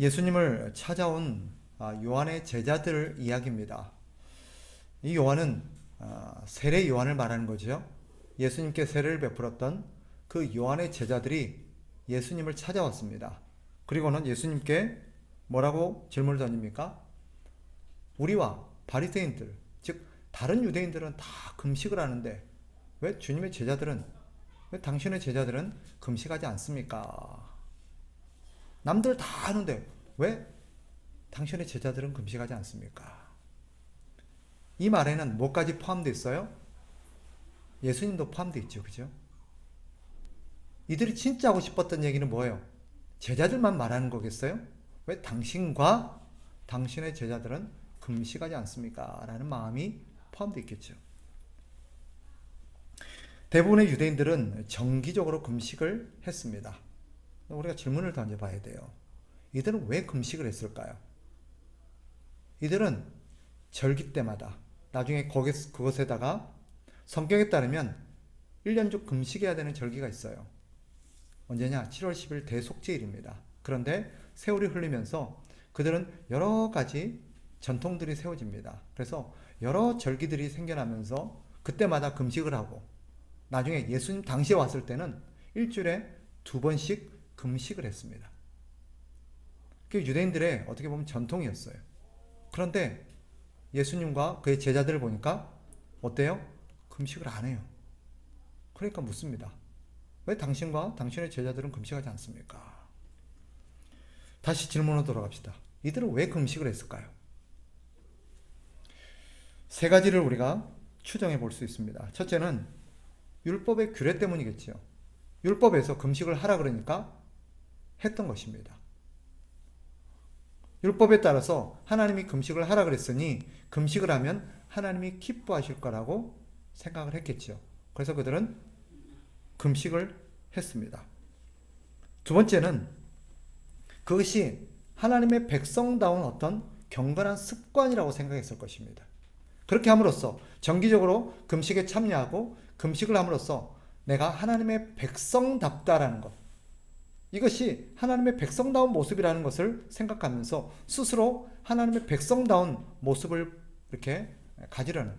예수님을 찾아온 요한의 제자들 이야기입니다. 이 요한은 세례 요한을 말하는 거죠. 예수님께 세례를 베풀었던 그 요한의 제자들이 예수님을 찾아왔습니다. 그리고는 예수님께 뭐라고 질문을 던집니까? 우리와 바리새인들, 즉 다른 유대인들은 다 금식을 하는데 왜 주님의 제자들은, 왜 당신의 제자들은 금식하지 않습니까? 남들 다 하는데 왜 당신의 제자들은 금식하지 않습니까? 이 말에는 뭐까지 포함되어 있어요? 예수님도 포함되어 있죠. 그죠? 이들이 진짜 하고 싶었던 얘기는 뭐예요? 제자들만 말하는 거겠어요? 왜 당신과 당신의 제자들은 금식하지 않습니까? 라는 마음이 포함되어 있겠죠. 대부분의 유대인들은 정기적으로 금식을 했습니다. 우리가 질문을 던져봐야 돼요. 이들은 왜 금식을 했을까요? 이들은 절기 때마다, 나중에 그것에다가 성경에 따르면 1년 중 금식해야 되는 절기가 있어요. 언제냐? 7월 10일 대속죄일입니다. 그런데 세월이 흘리면서 그들은 여러 가지 전통들이 세워집니다. 그래서 여러 절기들이 생겨나면서 그때마다 금식을 하고, 나중에 예수님 당시에 왔을 때는 일주일에 2번씩 금식을 했습니다. 그게 유대인들의 어떻게 보면 전통이었어요. 그런데 예수님과 그의 제자들을 보니까 어때요? 금식을 안 해요. 그러니까 묻습니다. 왜 당신과 당신의 제자들은 금식하지 않습니까? 다시 질문으로 돌아갑시다. 이들은 왜 금식을 했을까요? 세 가지를 우리가 추정해 볼 수 있습니다. 첫째는 율법의 규례 때문이겠죠. 율법에서 금식을 하라 그러니까 했던 것입니다. 율법에 따라서 하나님이 금식을 하라 그랬으니 금식을 하면 하나님이 기뻐하실 거라고 생각을 했겠죠. 그래서 그들은 금식을 했습니다. 두 번째는 그것이 하나님의 백성다운 어떤 경건한 습관이라고 생각했을 것입니다. 그렇게 함으로써 정기적으로 금식에 참여하고 금식을 함으로써 내가 하나님의 백성답다라는 것, 이것이 하나님의 백성다운 모습이라는 것을 생각하면서 스스로 하나님의 백성다운 모습을 이렇게 가지려는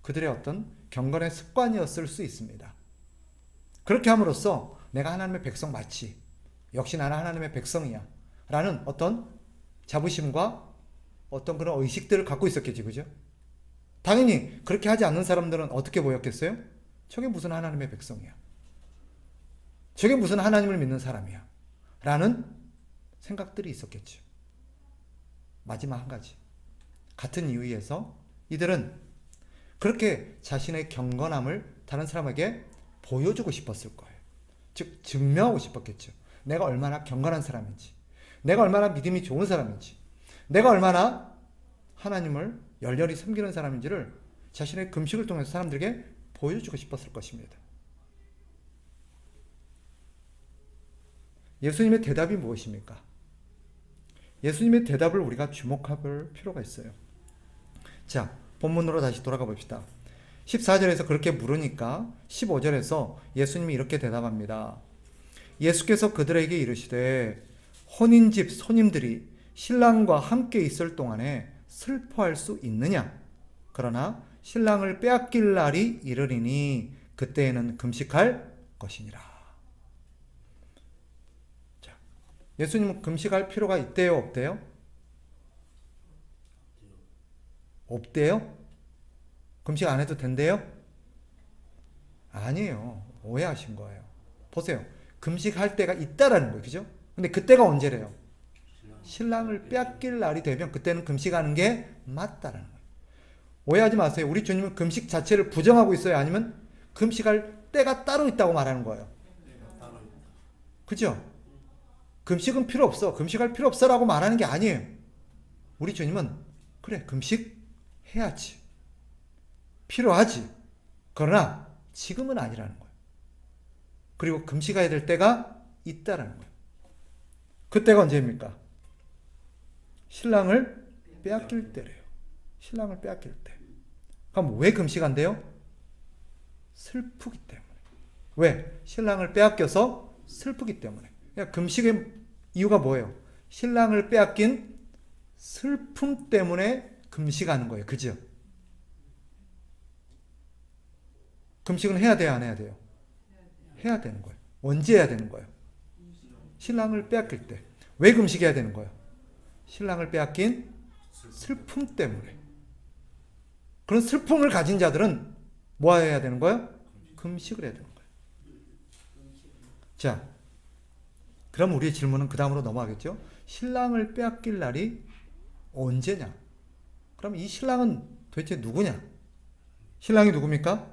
그들의 어떤 경건의 습관이었을 수 있습니다. 그렇게 함으로써 내가 하나님의 백성 맞지, 역시 나는 하나님의 백성이야 라는 어떤 자부심과 어떤 그런 의식들을 갖고 있었겠지. 그죠? 당연히 그렇게 하지 않는 사람들은 어떻게 보였겠어요? 저게 무슨 하나님의 백성이야, 저게 무슨 하나님을 믿는 사람이야 라는 생각들이 있었겠죠. 마지막 한 가지, 같은 이유에서 이들은 그렇게 자신의 경건함을 다른 사람에게 보여주고 싶었을 거예요. 즉 증명하고 싶었겠죠. 내가 얼마나 경건한 사람인지, 내가 얼마나 믿음이 좋은 사람인지, 내가 얼마나 하나님을 열렬히 섬기는 사람인지를 자신의 금식을 통해서 사람들에게 보여주고 싶었을 것입니다. 예수님의 대답이 무엇입니까? 예수님의 대답을 우리가 주목할 필요가 있어요. 자, 본문으로 다시 돌아가 봅시다. 14절에서 그렇게 물으니까 15절에서 예수님이 이렇게 대답합니다. 예수께서 그들에게 이르시되 혼인집 손님들이 신랑과 함께 있을 동안에 슬퍼할 수 있느냐? 그러나 신랑을 빼앗길 날이 이르리니 그때에는 금식할 것이니라. 자, 예수님은 금식할 필요가 있대요, 없대요? 없대요? 금식 안 해도 된대요? 아니에요. 오해하신 거예요. 보세요. 금식할 때가 있다라는 거예요. 그죠? 근데 그때가 언제래요? 신랑을 빼앗길 날이 되면 그때는 금식하는 게 맞다라는 거예요. 오해하지 마세요. 우리 주님은 금식 자체를 부정하고 있어요? 아니면 금식할 때가 따로 있다고 말하는 거예요? 그죠? 금식은 필요 없어, 금식할 필요 없어 라고 말하는 게 아니에요. 우리 주님은 그래, 금식 해야지, 필요하지, 그러나 지금은 아니라는 거예요. 그리고 금식해야 될 때가 있다라는 거예요. 그때가 언제입니까? 신랑을 빼앗길 때래요. 신랑을 빼앗길 때. 그럼 왜 금식한대요? 슬프기 때문에. 왜? 신랑을 빼앗겨서 슬프기 때문에. 그러니까 금식의 이유가 뭐예요? 신랑을 빼앗긴 슬픔 때문에 금식하는 거예요. 그죠? 금식은 해야 돼요, 안 해야 돼요? 해야 되는 거예요. 언제 해야 되는 거예요? 신랑을 빼앗길 때. 왜 금식해야 되는 거예요? 신랑을 빼앗긴 슬픔 때문에. 그런 슬픔을 가진 자들은 뭐 해야 되는 거예요? 금식을 해야 되는 거예요. 자, 그럼 우리의 질문은 그 다음으로 넘어가겠죠? 신랑을 빼앗길 날이 언제냐? 그럼 이 신랑은 도대체 누구냐? 신랑이 누굽니까?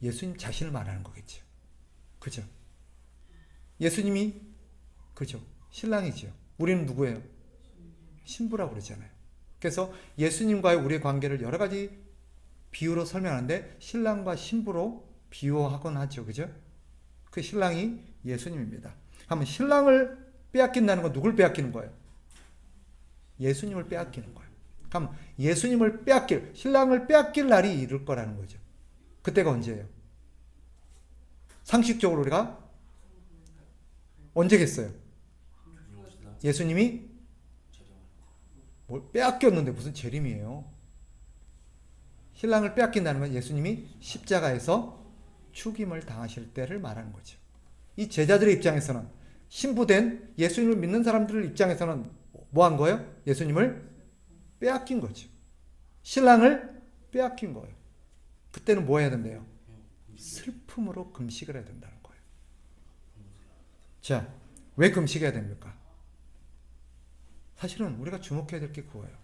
예수님 자신을 말하는 거겠죠. 그죠? 예수님이, 그죠? 신랑이죠. 우리는 누구예요? 신부라고 그러잖아요. 그래서 예수님과의 우리의 관계를 여러 가지 비유로 설명하는데 신랑과 신부로 비유하곤 하죠. 그죠? 그 신랑이 예수님입니다. 그러면 신랑을 빼앗긴다는 건 누굴 빼앗기는 거예요? 예수님을 빼앗기는 거예요. 그럼 예수님을 빼앗길, 신랑을 빼앗길 날이 이를 거라는 거죠. 그때가 언제예요? 상식적으로 우리가 언제겠어요? 예수님이 뭘 빼앗겼는데 무슨 재림이에요? 신랑을 빼앗긴다는 건 예수님이 십자가에서 죽임을 당하실 때를 말하는 거죠. 이 제자들의 입장에서는, 신부된 예수님을 믿는 사람들 입장에서는 뭐 한 거예요? 예수님을 빼앗긴 거죠. 신랑을 빼앗긴 거예요. 그때는 뭐 해야 된대요? 슬픔으로 금식을 해야 된다는 거예요. 자, 왜 금식해야 됩니까? 사실은 우리가 주목해야 될 게 그거예요.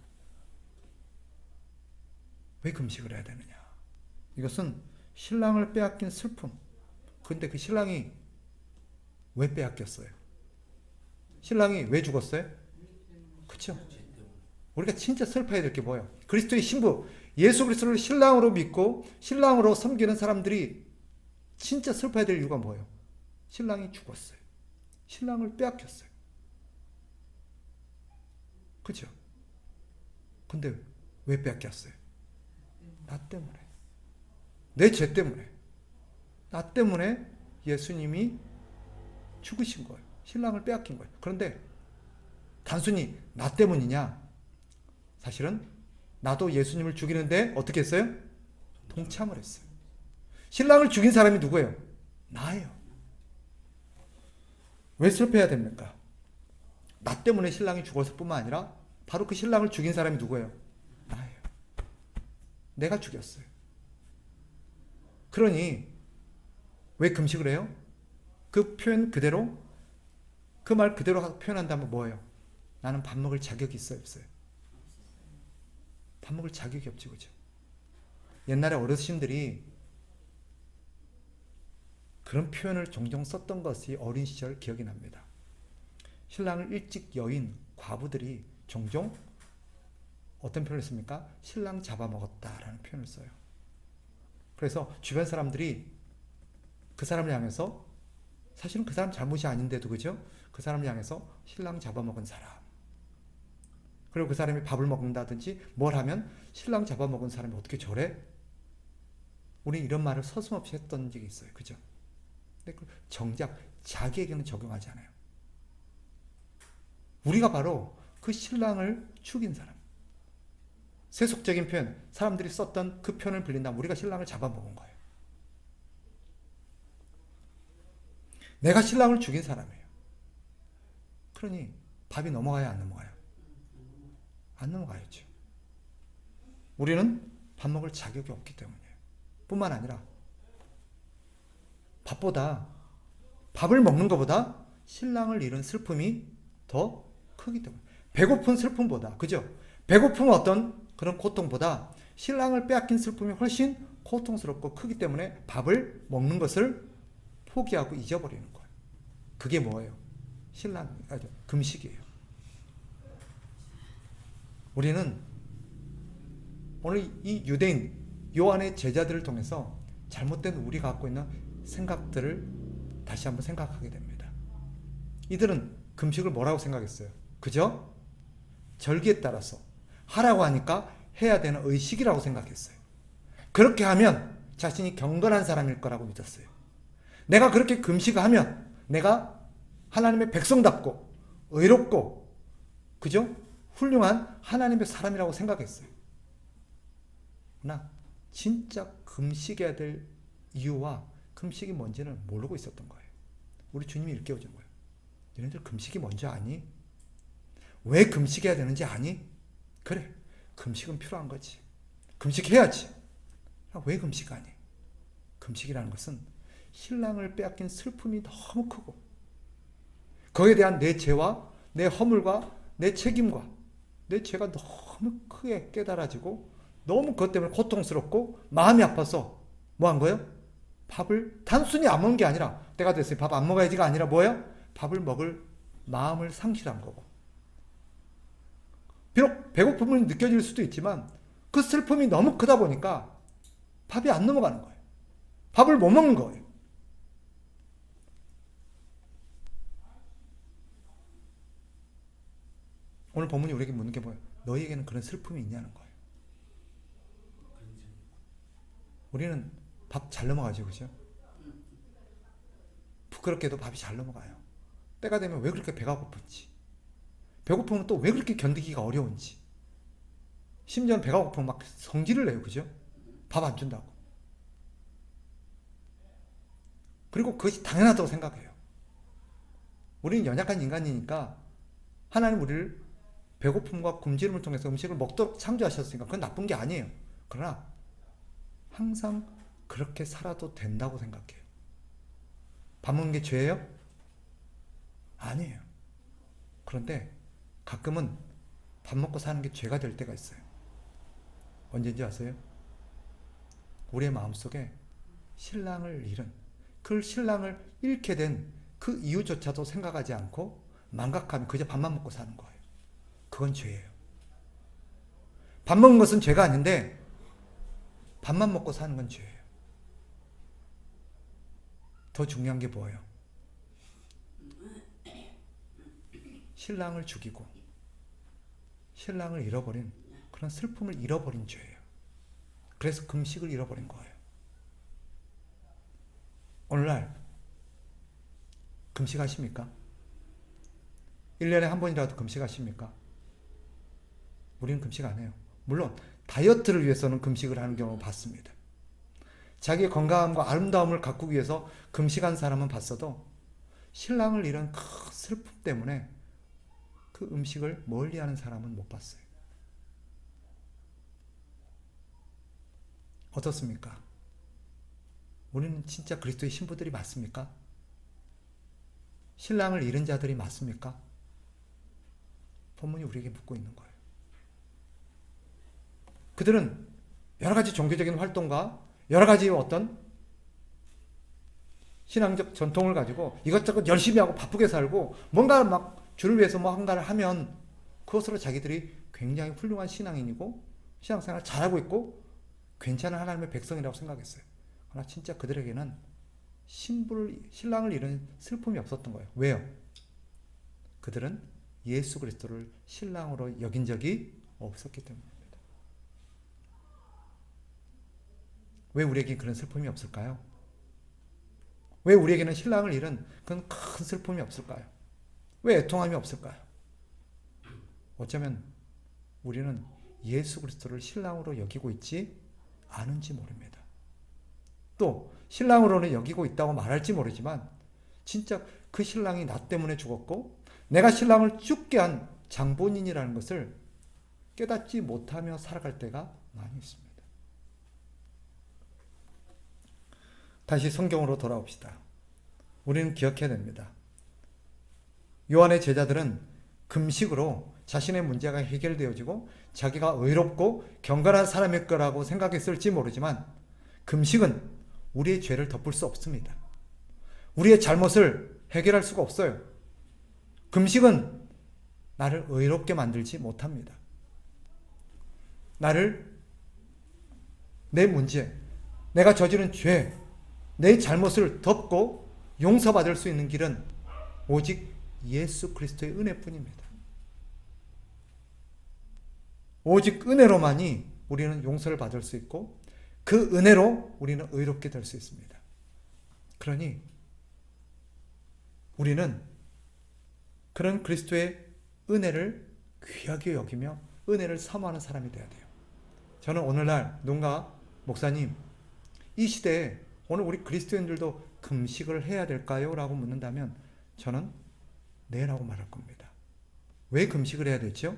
왜 금식을 해야 되느냐? 이것은 신랑을 빼앗긴 슬픔. 근데 그 신랑이 왜 빼앗겼어요? 신랑이 왜 죽었어요? 그렇죠? 우리가 진짜 슬퍼해야 될 게 뭐예요? 그리스도의 신부, 예수 그리스도를 신랑으로 믿고 신랑으로 섬기는 사람들이 진짜 슬퍼해야 될 이유가 뭐예요? 신랑이 죽었어요. 신랑을 빼앗겼어요. 그죠? 근데 왜 빼앗겼어요? 나 때문에. 내 죄 때문에. 나 때문에 예수님이 죽으신 거예요. 신랑을 빼앗긴 거예요. 그런데 단순히 나 때문이냐? 사실은 나도 예수님을 죽이는데 어떻게 했어요? 동참을 했어요. 신랑을 죽인 사람이 누구예요? 나예요. 왜 슬퍼해야 됩니까? 나 때문에 신랑이 죽었을 뿐만 아니라 바로 그 신랑을 죽인 사람이 누구예요? 나예요. 내가 죽였어요. 그러니 왜 금식을 해요? 그 표현 그대로, 그 말 그대로 표현한다면 뭐예요? 나는 밥 먹을 자격이 있어요, 없어요? 밥 먹을 자격이 없지, 그죠? 옛날에 어르신들이 그런 표현을 종종 썼던 것이 어린 시절 기억이 납니다. 신랑을 일찍 여인 과부들이 종종 어떤 표현을 씁니까? 신랑 잡아먹었다라는 표현을 써요. 그래서 주변 사람들이 그 사람을 향해서, 사실은 그 사람 잘못이 아닌데도, 그죠? 그 사람을 향해서 신랑 잡아먹은 사람, 그리고 그 사람이 밥을 먹는다든지 뭘 하면 신랑 잡아먹은 사람이 어떻게 저래? 우리 이런 말을 서슴없이 했던 적이 있어요. 그죠? 근데 정작 자기에게는 적용하지 않아요. 우리가 바로 그 신랑을 죽인 사람. 세속적인 표현, 사람들이 썼던 그 표현을 빌린다면 우리가 신랑을 잡아먹은 거예요. 내가 신랑을 죽인 사람이에요. 그러니 밥이 넘어가야 안 넘어가요? 안 넘어가야죠. 우리는 밥 먹을 자격이 없기 때문이에요. 뿐만 아니라 밥을 먹는 것보다 신랑을 잃은 슬픔이 더 크기 때문에, 배고픈 슬픔보다, 그죠? 배고픔은 어떤 그런 고통보다 신랑을 빼앗긴 슬픔이 훨씬 고통스럽고 크기 때문에 밥을 먹는 것을 포기하고 잊어버리는 거예요. 그게 뭐예요? 금식이에요. 우리는 오늘 이 유대인 요한의 제자들을 통해서 잘못된 우리가 갖고 있는 생각들을 다시 한번 생각하게 됩니다. 이들은 금식을 뭐라고 생각했어요? 그죠? 절기에 따라서 하라고 하니까 해야 되는 의식이라고 생각했어요. 그렇게 하면 자신이 경건한 사람일 거라고 믿었어요. 내가 그렇게 금식을 하면 내가 하나님의 백성답고 의롭고, 그죠? 훌륭한 하나님의 사람이라고 생각했어요. 그러나 진짜 금식해야 될 이유와 금식이 뭔지는 모르고 있었던 거예요. 우리 주님이 일깨워준 거예요. 너희들 금식이 뭔지 아니? 왜 금식해야 되는지 아니? 그래, 금식은 필요한 거지. 금식해야지. 왜 금식하니? 금식이라는 것은 신랑을 빼앗긴 슬픔이 너무 크고, 거기에 대한 내 죄와 내 허물과 내 책임과 내 죄가 너무 크게 깨달아지고, 너무 그것 때문에 고통스럽고 마음이 아파서 뭐 한 거예요? 밥을 단순히 안 먹는 게 아니라, 때가 됐어요, 밥 안 먹어야지가 아니라 뭐예요? 밥을 먹을 마음을 상실한 거고, 비록 배고픔을 느껴질 수도 있지만 그 슬픔이 너무 크다 보니까 밥이 안 넘어가는 거예요. 밥을 못 먹는 거예요. 오늘 본문이 우리에게 묻는 게 뭐예요? 너희에게는 그런 슬픔이 있냐는 거예요. 우리는 밥 잘 넘어가죠, 그죠? 부끄럽게도 밥이 잘 넘어가요. 때가 되면 왜 그렇게 배가 고픈지, 배고프면 또 왜 그렇게 견디기가 어려운지, 심지어는 배가 고프면 막 성질을 내요, 그죠? 밥 안 준다고. 그리고 그것이 당연하다고 생각해요. 우리는 연약한 인간이니까 하나님 우리를 배고픔과 굶주림을 통해서 음식을 먹도록 창조하셨으니까 그건 나쁜 게 아니에요. 그러나 항상 그렇게 살아도 된다고 생각해요. 밥 먹는 게 죄예요? 아니에요. 그런데 가끔은 밥 먹고 사는 게 죄가 될 때가 있어요. 언제인지 아세요? 우리의 마음속에 신랑을 잃은, 그 신랑을 잃게 된 그 이유조차도 생각하지 않고 망각하며 그저 밥만 먹고 사는 거예요. 그건 죄예요. 밥 먹는 것은 죄가 아닌데 밥만 먹고 사는 건 죄예요. 더 중요한 게 뭐예요? 신랑을 죽이고 신랑을 잃어버린, 그런 슬픔을 잃어버린 죄예요. 그래서 금식을 잃어버린 거예요. 오늘날 금식하십니까? 1년에 한 번이라도 금식하십니까? 우리는 금식 안 해요. 물론 다이어트를 위해서는 금식을 하는 경우 봤습니다. 자기의 건강함과 아름다움을 가꾸기 위해서 금식한 사람은 봤어도 신랑을 잃은 큰 슬픔 때문에 그 음식을 멀리하는 사람은 못 봤어요. 어떻습니까? 우리는 진짜 그리스도의 신부들이 맞습니까? 신랑을 잃은 자들이 맞습니까? 본문이 우리에게 묻고 있는 거예요. 그들은 여러 가지 종교적인 활동과 여러 가지 어떤 신앙적 전통을 가지고 이것저것 열심히 하고 바쁘게 살고 뭔가 막 주를 위해서 뭐 한가를 하면 그것으로 자기들이 굉장히 훌륭한 신앙인이고 신앙생활을 잘하고 있고 괜찮은 하나님의 백성이라고 생각했어요. 그러나 진짜 그들에게는 신랑을 잃은 슬픔이 없었던 거예요. 왜요? 그들은 예수 그리스도를 신랑으로 여긴 적이 없었기 때문입니다. 왜 우리에게 그런 슬픔이 없을까요? 왜 우리에게는 신랑을 잃은 그런 큰 슬픔이 없을까요? 왜 애통함이 없을까요? 어쩌면 우리는 예수 그리스도를 신랑으로 여기고 있지 않은지 모릅니다. 또 신랑으로는 여기고 있다고 말할지 모르지만 진짜 그 신랑이 나 때문에 죽었고 내가 신랑을 죽게 한 장본인이라는 것을 깨닫지 못하며 살아갈 때가 많이 있습니다. 다시 성경으로 돌아옵시다. 우리는 기억해야 됩니다. 요한의 제자들은 금식으로 자신의 문제가 해결되어지고 자기가 의롭고 경건한 사람일 거라고 생각했을지 모르지만 금식은 우리의 죄를 덮을 수 없습니다. 우리의 잘못을 해결할 수가 없어요. 금식은 나를 의롭게 만들지 못합니다. 나를 내 문제, 내가 저지른 죄, 내 잘못을 덮고 용서받을 수 있는 길은 오직 예수 그리스도의 은혜뿐입니다. 오직 은혜로만이 우리는 용서를 받을 수 있고 그 은혜로 우리는 의롭게 될 수 있습니다. 그러니 우리는 그런 그리스도의 은혜를 귀하게 여기며 은혜를 사모하는 사람이 되어야 돼요. 저는 오늘날 누군가 목사님, 이 시대에 오늘 우리 그리스도인들도 금식을 해야 될까요? 라고 묻는다면 저는 네라고 말할 겁니다. 왜 금식을 해야 되죠?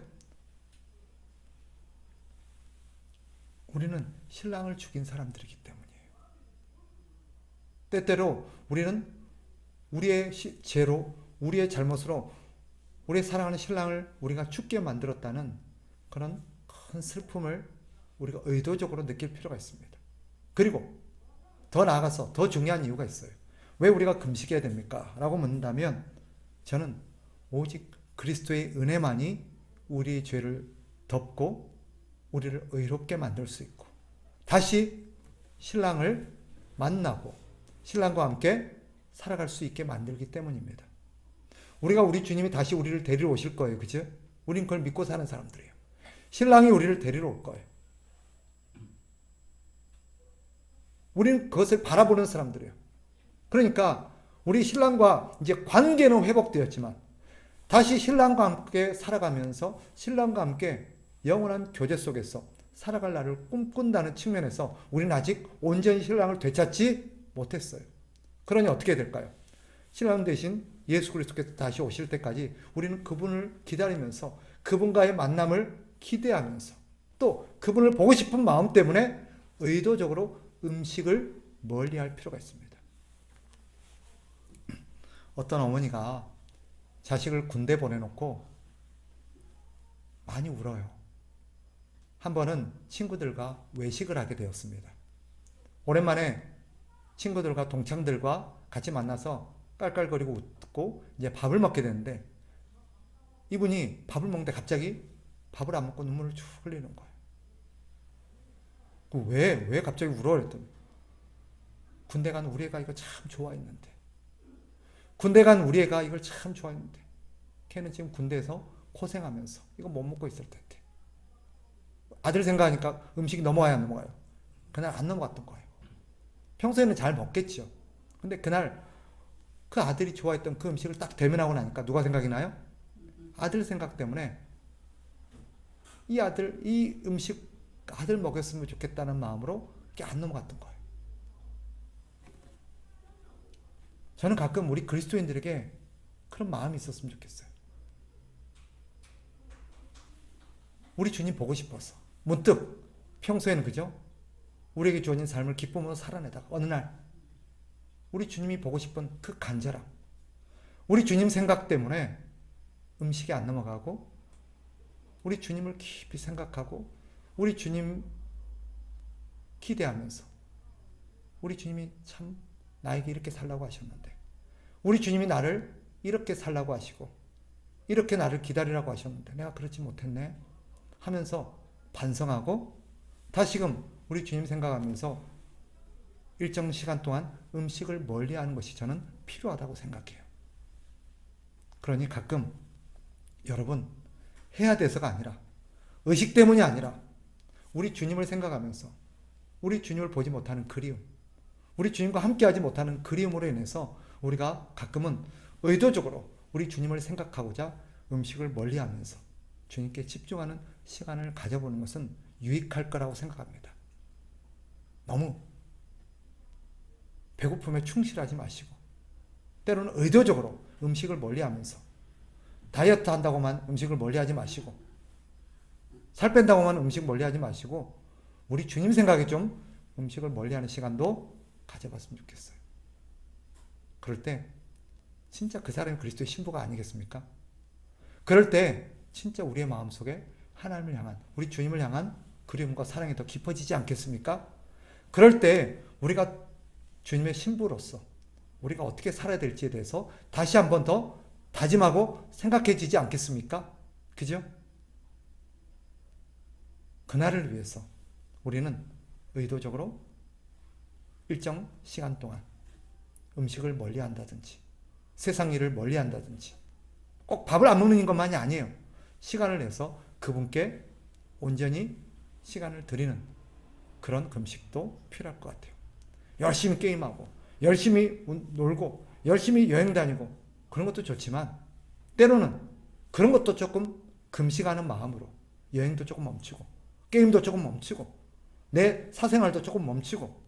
우리는 신랑을 죽인 사람들이기 때문이에요. 때때로 우리는 우리의 죄로, 우리의 잘못으로 우리의 사랑하는 신랑을 우리가 죽게 만들었다는 그런 큰 슬픔을 우리가 의도적으로 느낄 필요가 있습니다. 그리고 더 나아가서 더 중요한 이유가 있어요. 왜 우리가 금식해야 됩니까? 라고 묻는다면 저는 오직 그리스도의 은혜만이 우리의 죄를 덮고 우리를 의롭게 만들 수 있고 다시 신랑을 만나고 신랑과 함께 살아갈 수 있게 만들기 때문입니다. 우리 주님이 다시 우리를 데리러 오실 거예요. 그죠? 우린 그걸 믿고 사는 사람들이에요. 신랑이 우리를 데리러 올 거예요. 우리는 그것을 바라보는 사람들이에요. 그러니까 우리 신랑과 이제 관계는 회복되었지만 다시 신랑과 함께 살아가면서 신랑과 함께 영원한 교제 속에서 살아갈 날을 꿈꾼다는 측면에서 우리는 아직 온전히 신랑을 되찾지 못했어요. 그러니 어떻게 될까요? 신랑 대신 예수 그리스도께서 다시 오실 때까지 우리는 그분을 기다리면서 그분과의 만남을 기대하면서 또 그분을 보고 싶은 마음 때문에 의도적으로 음식을 멀리할 필요가 있습니다. 어떤 어머니가 자식을 군대 보내놓고 많이 울어요. 한 번은 친구들과 외식을 하게 되었습니다. 오랜만에 친구들과 동창들과 같이 만나서 깔깔거리고 웃고 이제 밥을 먹게 되는데 이분이 밥을 먹는데 갑자기 밥을 안 먹고 눈물을 쭉 흘리는 거예요. 왜 갑자기 울어? 그랬더니 군대 간 우리 애가 이거 참 좋아했는데 군대 간 우리 애가 이걸 참 좋아했는데 걔는 지금 군대에서 고생하면서 이거 못 먹고 있을 텐데 아들 생각하니까 음식이 넘어가야 안 넘어가요? 그날 안 넘어갔던 거예요. 평소에는 잘 먹겠죠. 근데 그날 그 아들이 좋아했던 그 음식을 딱 대면하고 나니까 누가 생각이 나요? 아들 생각 때문에 이 음식 아들 먹였으면 좋겠다는 마음으로 이게 안 넘어갔던 거예요. 저는 가끔 우리 그리스도인들에게 그런 마음이 있었으면 좋겠어요. 우리 주님 보고 싶어서 문득 평소에는 그죠? 우리에게 주어진 삶을 기쁨으로 살아내다가 어느 날 우리 주님이 보고 싶은 그 간절함, 우리 주님 생각 때문에 음식이 안 넘어가고 우리 주님을 깊이 생각하고 우리 주님 기대하면서 우리 주님이 참 나에게 이렇게 살라고 하셨는데 우리 주님이 나를 이렇게 살라고 하시고 이렇게 나를 기다리라고 하셨는데 내가 그렇지 못했네 하면서 반성하고 다시금 우리 주님 생각하면서 일정 시간 동안 음식을 멀리하는 것이 저는 필요하다고 생각해요. 그러니 가끔 여러분 해야 돼서가 아니라 의식 때문이 아니라 우리 주님을 생각하면서 우리 주님을 보지 못하는 그리움, 우리 주님과 함께하지 못하는 그리움으로 인해서 우리가 가끔은 의도적으로 우리 주님을 생각하고자 음식을 멀리하면서 주님께 집중하는 시간을 가져보는 것은 유익할 거라고 생각합니다. 너무 배고픔에 충실하지 마시고 때로는 의도적으로 음식을 멀리하면서 다이어트 한다고만 음식을 멀리하지 마시고 살 뺀다고만 음식 멀리하지 마시고 우리 주님 생각에 좀 음식을 멀리하는 시간도 가져봤으면 좋겠어요. 그럴 때 진짜 그 사람이 그리스도의 신부가 아니겠습니까? 그럴 때 진짜 우리의 마음속에 하나님을 향한 우리 주님을 향한 그리움과 사랑이 더 깊어지지 않겠습니까? 그럴 때 우리가 주님의 신부로서 우리가 어떻게 살아야 될지에 대해서 다시 한번 더 다짐하고 생각해지지 않겠습니까? 그죠? 그날을 위해서 우리는 의도적으로 일정 시간 동안 음식을 멀리한다든지 세상 일을 멀리한다든지 꼭 밥을 안 먹는 것만이 아니에요. 시간을 내서 그분께 온전히 시간을 드리는 그런 금식도 필요할 것 같아요. 열심히 게임하고 열심히 놀고 열심히 여행 다니고 그런 것도 좋지만 때로는 그런 것도 조금 금식하는 마음으로 여행도 조금 멈추고 게임도 조금 멈추고 내 사생활도 조금 멈추고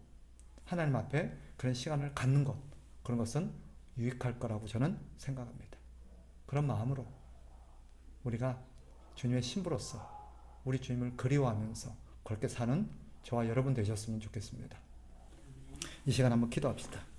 하나님 앞에 그런 시간을 갖는 것, 그런 것은 유익할 거라고 저는 생각합니다. 그런 마음으로 우리가 주님의 신부로서 우리 주님을 그리워하면서 그렇게 사는 저와 여러분 되셨으면 좋겠습니다. 이 시간 한번 기도합시다.